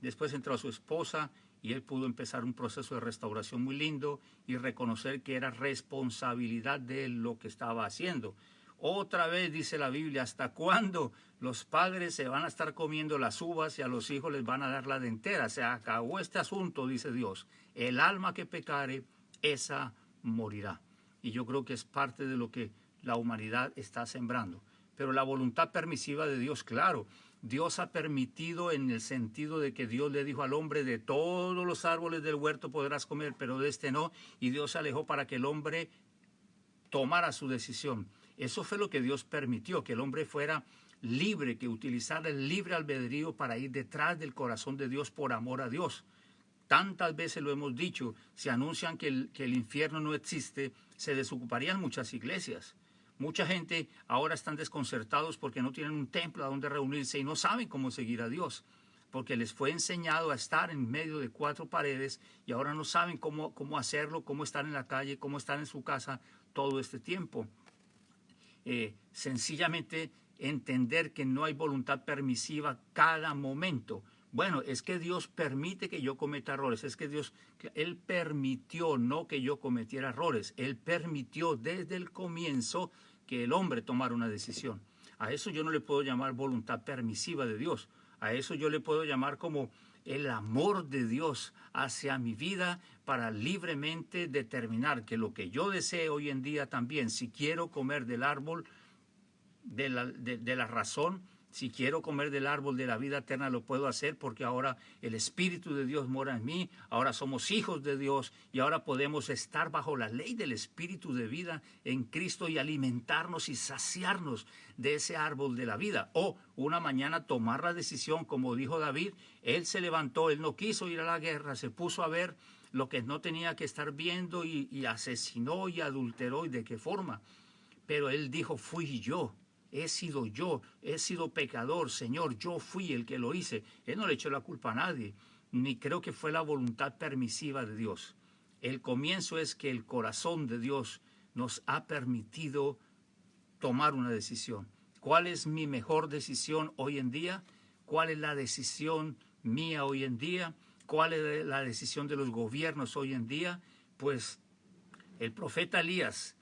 Speaker 1: Después entró su esposa y él pudo empezar un proceso de restauración muy lindo y reconocer que era responsabilidad de él lo que estaba haciendo. Otra vez dice la Biblia, ¿hasta cuándo los padres se van a estar comiendo las uvas y a los hijos les van a dar la dentera? Se acabó este asunto, dice Dios. El alma que pecare, esa morirá. Y yo creo que es parte de lo que la humanidad está sembrando. Pero la voluntad permisiva de Dios, claro, Dios ha permitido en el sentido de que Dios le dijo al hombre, de todos los árboles del huerto podrás comer, pero de este no, y Dios se alejó para que el hombre tomara su decisión. Eso fue lo que Dios permitió, que el hombre fuera libre, que utilizara el libre albedrío para ir detrás del corazón de Dios por amor a Dios. Tantas veces lo hemos dicho, si anuncian que el infierno no existe, se desocuparían muchas iglesias. Mucha gente ahora están desconcertados porque no tienen un templo a donde reunirse y no saben cómo seguir a Dios, porque les fue enseñado a estar en medio de 4 paredes y ahora no saben cómo hacerlo, cómo estar en la calle, cómo estar en su casa todo este tiempo. Sencillamente entender que no hay voluntad permisiva cada momento. Bueno, es que Dios permite que yo cometa errores, es que Él permitió, no que yo cometiera errores, Él permitió desde el comienzo que el hombre tomara una decisión. A eso yo no le puedo llamar voluntad permisiva de Dios, a eso yo le puedo llamar como el amor de Dios hacia mi vida para libremente determinar que lo que yo deseo hoy en día también, si quiero comer del árbol de la razón, si quiero comer del árbol de la vida eterna, lo puedo hacer porque ahora el Espíritu de Dios mora en mí, ahora somos hijos de Dios y ahora podemos estar bajo la ley del Espíritu de vida en Cristo y alimentarnos y saciarnos de ese árbol de la vida. O una mañana tomar la decisión, como dijo David, él se levantó, él no quiso ir a la guerra, se puso a ver lo que no tenía que estar viendo y asesinó y adulteró. ¿Y de qué forma? Pero él dijo, fui yo. He sido pecador, Señor, yo fui el que lo hice. Él no le echó la culpa a nadie, ni creo que fue la voluntad permisiva de Dios. El comienzo es que el corazón de Dios nos ha permitido tomar una decisión. ¿Cuál es mi mejor decisión hoy en día? ¿Cuál es la decisión mía hoy en día? ¿Cuál es la decisión de los gobiernos hoy en día? Pues el profeta Elías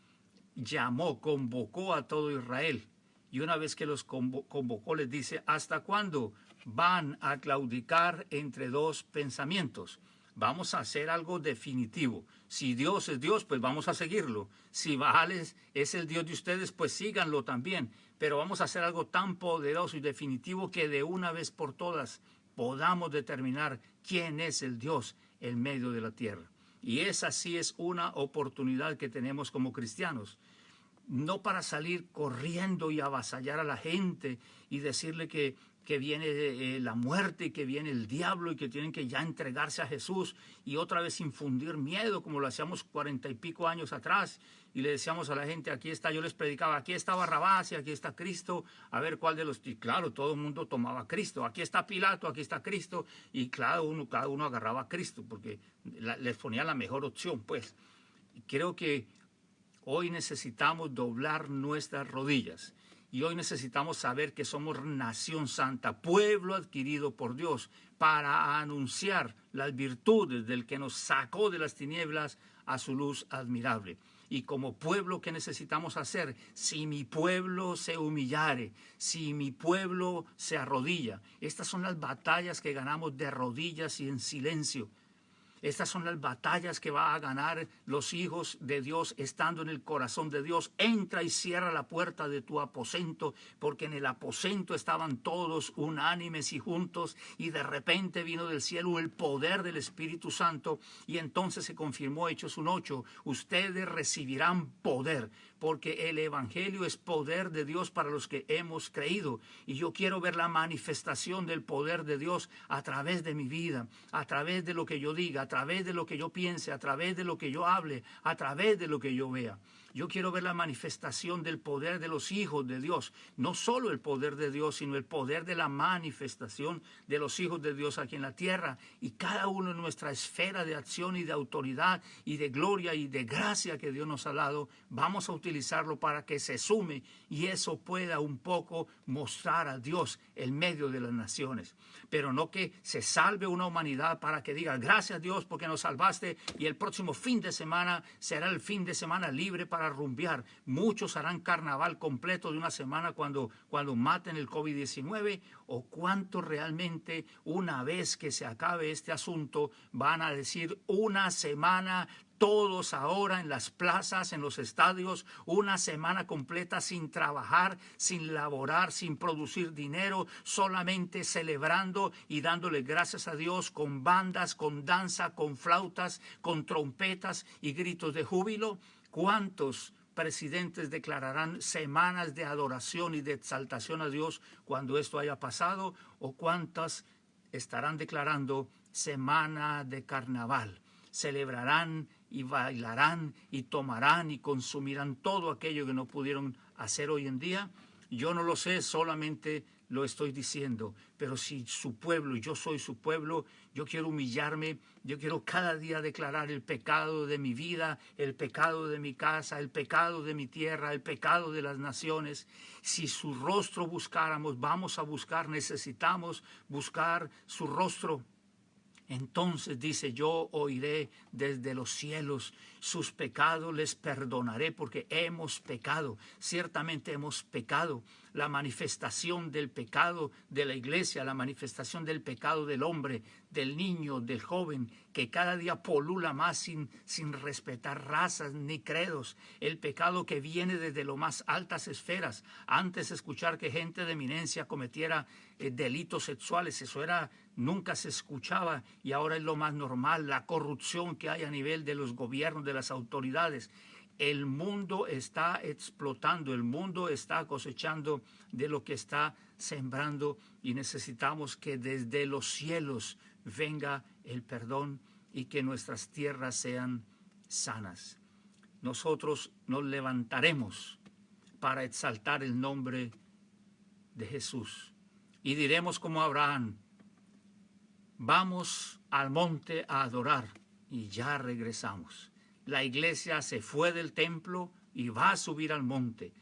Speaker 1: convocó a todo Israel. Y una vez que los convocó, les dice, ¿hasta cuándo van a claudicar entre 2 pensamientos? Vamos a hacer algo definitivo. Si Dios es Dios, pues vamos a seguirlo. Si Baal es el Dios de ustedes, pues síganlo también. Pero vamos a hacer algo tan poderoso y definitivo que de una vez por todas podamos determinar quién es el Dios en medio de la tierra. Y esa sí es una oportunidad que tenemos como cristianos. No para salir corriendo y avasallar a la gente y decirle que que viene la muerte, que viene el diablo y que tienen que ya entregarse a Jesús y otra vez infundir miedo como lo hacíamos 40 y pico años atrás y le decíamos a la gente, aquí está, yo les predicaba, aquí está Barrabás y aquí está Cristo, a ver cuál de los, y claro, todo el mundo tomaba a Cristo, aquí está Pilato, aquí está Cristo, y cada uno agarraba a Cristo porque les ponía la mejor opción, pues. Y creo que hoy necesitamos doblar nuestras rodillas. Y hoy necesitamos saber que somos nación santa, pueblo adquirido por Dios, para anunciar las virtudes del que nos sacó de las tinieblas a su luz admirable. Y como pueblo, ¿qué necesitamos hacer? Si mi pueblo se humillare, si mi pueblo se arrodilla. Estas son las batallas que ganamos de rodillas y en silencio. Estas son las batallas que va a ganar los hijos de Dios estando en el corazón de Dios. Entra y cierra la puerta de tu aposento, porque en el aposento estaban todos unánimes y juntos, y de repente vino del cielo el poder del Espíritu Santo, y entonces se confirmó Hechos 1:8, ustedes recibirán poder, porque el Evangelio es poder de Dios para los que hemos creído. Y yo quiero ver la manifestación del poder de Dios a través de mi vida, a través de lo que yo diga, a través de lo que yo piense, a través de lo que yo hable, a través de lo que yo vea. Yo quiero ver la manifestación del poder de los hijos de Dios. No solo el poder de Dios, sino el poder de la manifestación de los hijos de Dios aquí en la tierra. Y cada uno en nuestra esfera de acción y de autoridad y de gloria y de gracia que Dios nos ha dado, vamos a utilizarlo para que se sume y eso pueda un poco mostrar a Dios en medio de las naciones. Pero no que se salve una humanidad para que diga gracias Dios porque nos salvaste y el próximo fin de semana será el fin de semana libre para rumbear. Muchos harán carnaval completo de una semana cuando maten el COVID-19, o cuánto realmente una vez que se acabe este asunto van a decir una semana todos ahora en las plazas, en los estadios, una semana completa sin trabajar, sin laborar, sin producir dinero, solamente celebrando y dándole gracias a Dios con bandas, con danza, con flautas, con trompetas y gritos de júbilo. ¿Cuántos presidentes declararán semanas de adoración y de exaltación a Dios cuando esto haya pasado? ¿O cuántas estarán declarando semana de carnaval? Celebrarán y bailarán y tomarán y consumirán todo aquello que no pudieron hacer hoy en día. Yo no lo sé, solamente lo estoy diciendo, pero si su pueblo, yo soy su pueblo, yo quiero humillarme, yo quiero cada día declarar el pecado de mi vida, el pecado de mi casa, el pecado de mi tierra, el pecado de las naciones. Si su rostro buscáramos, vamos a buscar, necesitamos buscar su rostro. Entonces dice, yo oiré desde los cielos, sus pecados les perdonaré porque hemos pecado, ciertamente hemos pecado. La manifestación del pecado de la iglesia, la manifestación del pecado del hombre, del niño, del joven, que cada día polula más sin respetar razas ni credos. El pecado que viene desde lo más altas esferas. Antes escuchar que gente de eminencia cometiera delitos sexuales, eso era, nunca se escuchaba y ahora es lo más normal. La corrupción que hay a nivel de los gobiernos, de las autoridades. El mundo está explotando, el mundo está cosechando de lo que está sembrando y necesitamos que desde los cielos venga el perdón y que nuestras tierras sean sanas. Nosotros nos levantaremos para exaltar el nombre de Jesús y diremos como Abraham, vamos al monte a adorar y ya regresamos. La iglesia se fue del templo y va a subir al monte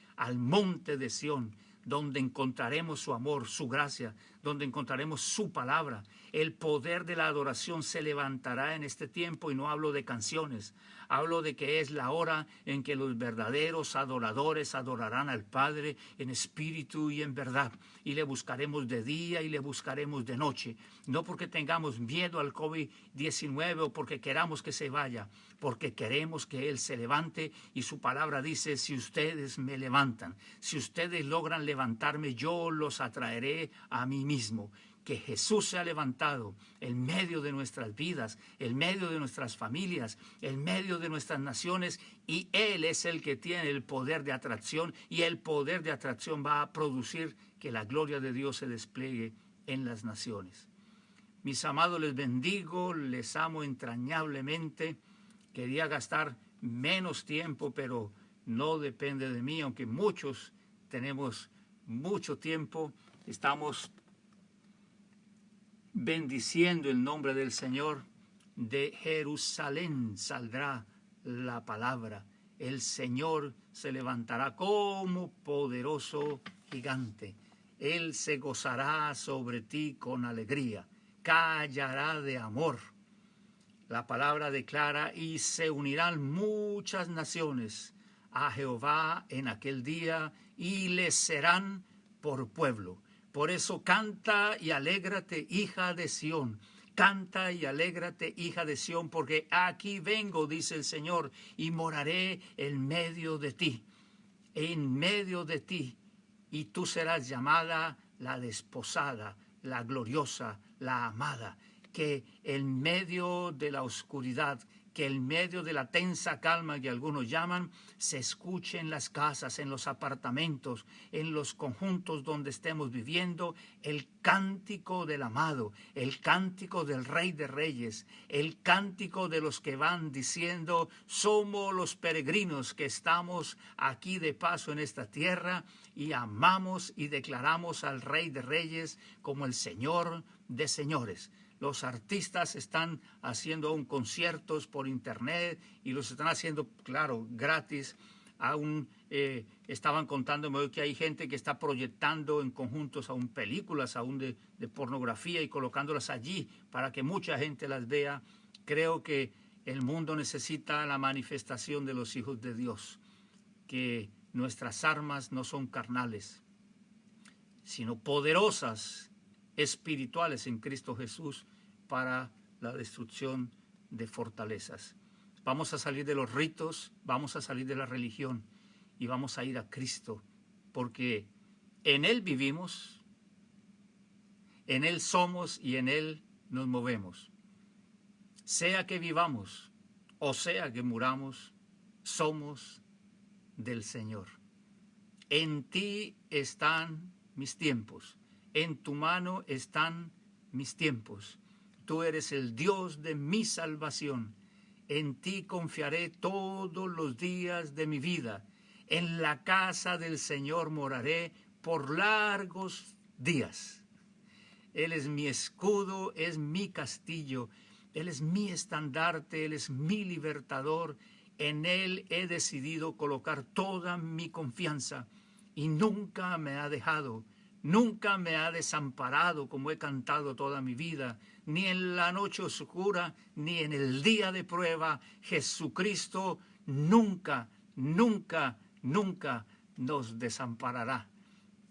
Speaker 1: de Sión, donde encontraremos su amor, su gracia, donde encontraremos su palabra. El poder de la adoración se levantará en este tiempo y no hablo de canciones, hablo de que es la hora en que los verdaderos adoradores adorarán al Padre en espíritu y en verdad. Y le buscaremos de día y le buscaremos de noche. No porque tengamos miedo al COVID-19 o porque queramos que se vaya, porque queremos que Él se levante y su palabra dice, si ustedes me levantan, si ustedes logran levantarme, yo los atraeré a mí mismo. Que Jesús se ha levantado en medio de nuestras vidas, en medio de nuestras familias, en medio de nuestras naciones, y Él es el que tiene el poder de atracción, y el poder de atracción va a producir que la gloria de Dios se despliegue en las naciones. Mis amados, les bendigo, les amo entrañablemente. Quería gastar menos tiempo, pero no depende de mí, aunque muchos tenemos mucho tiempo. Estamos bendiciendo el nombre del Señor. De Jerusalén saldrá la palabra. El Señor se levantará como poderoso gigante. Él se gozará sobre ti con alegría, callará de amor. La palabra declara: y se unirán muchas naciones a Jehová en aquel día, y les serán por pueblo. Por eso canta y alégrate, hija de Sión. Canta y alégrate, hija de Sión, porque aquí vengo, dice el Señor, y moraré en medio de ti. En medio de ti. Y tú serás llamada la desposada, la gloriosa, la amada. Que en medio de la oscuridad, que en medio de la tensa calma que algunos llaman, se escuche en las casas, en los apartamentos, en los conjuntos donde estemos viviendo, el cántico del amado, el cántico del Rey de Reyes, el cántico de los que van diciendo: somos los peregrinos que estamos aquí de paso en esta tierra y amamos y declaramos al Rey de Reyes como el Señor de señores. Los artistas están haciendo aún conciertos por internet y los están haciendo, claro, gratis. Aún estaban contándome hoy que hay gente que está proyectando en conjuntos aún películas aún de pornografía y colocándolas allí para que mucha gente las vea. Creo que el mundo necesita la manifestación de los hijos de Dios, que nuestras armas no son carnales, sino poderosas, espirituales en Cristo Jesús para la destrucción de fortalezas. Vamos a salir de los ritos, vamos a salir de la religión y vamos a ir a Cristo, porque en Él vivimos, en Él somos y en Él nos movemos. Sea que vivamos o sea que muramos, somos del Señor. En ti están mis tiempos. En tu mano están mis tiempos. Tú eres el Dios de mi salvación. En ti confiaré todos los días de mi vida. En la casa del Señor moraré por largos días. Él es mi escudo, es mi castillo. Él es mi estandarte, Él es mi libertador. En Él he decidido colocar toda mi confianza y nunca me ha dejado. Nunca me ha desamparado como he cantado toda mi vida, ni en la noche oscura, ni en el día de prueba. Jesucristo nunca, nunca, nunca nos desamparará.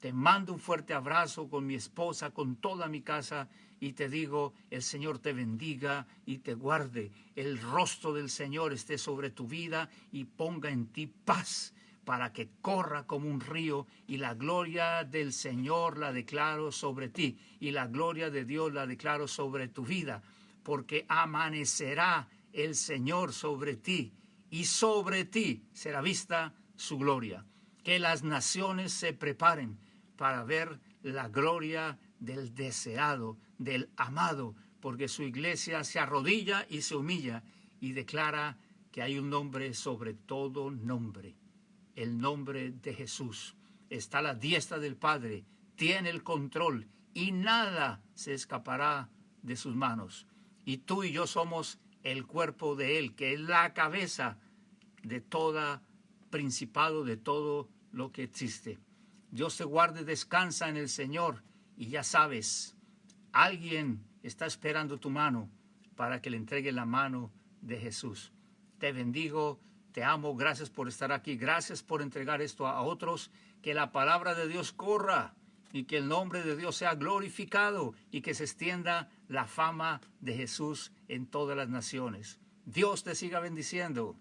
Speaker 1: Te mando un fuerte abrazo con mi esposa, con toda mi casa, y te digo: el Señor te bendiga y te guarde. El rostro del Señor esté sobre tu vida y ponga en ti paz, para que corra como un río, y la gloria del Señor la declaro sobre ti, y la gloria de Dios la declaro sobre tu vida, porque amanecerá el Señor sobre ti, y sobre ti será vista su gloria. Que las naciones se preparen para ver la gloria del deseado, del amado, porque su iglesia se arrodilla y se humilla y declara que hay un nombre sobre todo nombre. El nombre de Jesús está a la diestra del Padre, tiene el control y nada se escapará de sus manos. Y tú y yo somos el cuerpo de Él, que es la cabeza de todo principado, de todo lo que existe. Dios te guarde, descansa en el Señor, y ya sabes, alguien está esperando tu mano para que le entregue la mano de Jesús. Te bendigo. Te amo, gracias por estar aquí, gracias por entregar esto a otros, que la palabra de Dios corra y que el nombre de Dios sea glorificado y que se extienda la fama de Jesús en todas las naciones. Dios te siga bendiciendo.